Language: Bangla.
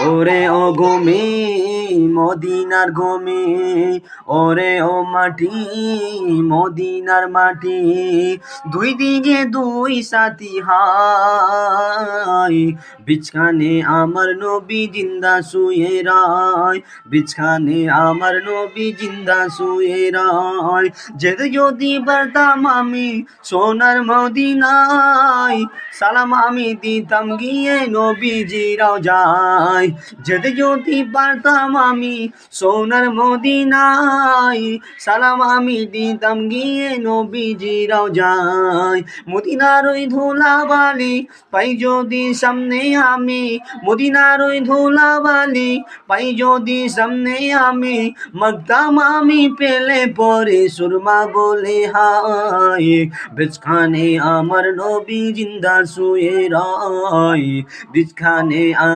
ওরে ও গমি মদিনার গমি, ওরে ও মাটি মদিনার মাটি, দুই দিকে দুই সাথী হায়, বিছখানে আমার নবী জিন্দা শুয়ে রায়, বিছখানে আমার নবী জিন্দা শুয়ে রায়। যেতে যদি পারতাম আমি সোনার মদিনায়, সালাম আমি দিতাম গিয়ে নবীজি রওজায়। যেতে যদি পারতাম আমি সোনার মদিনায়, সালাম আমি দিতাম গিয়ে নবীজি রওজায়। মদিনার ওই ধুলাবালি পাই যদি সামনে আমি, মদিনার ওই ধুলাবালি পাই যদি সামনে আমি, মাগতাম আমি পেলে পরে সুরমা বলে হায়, বিছখানে আমার নবী জিন্দা শুয়ে রায়, বিছখানে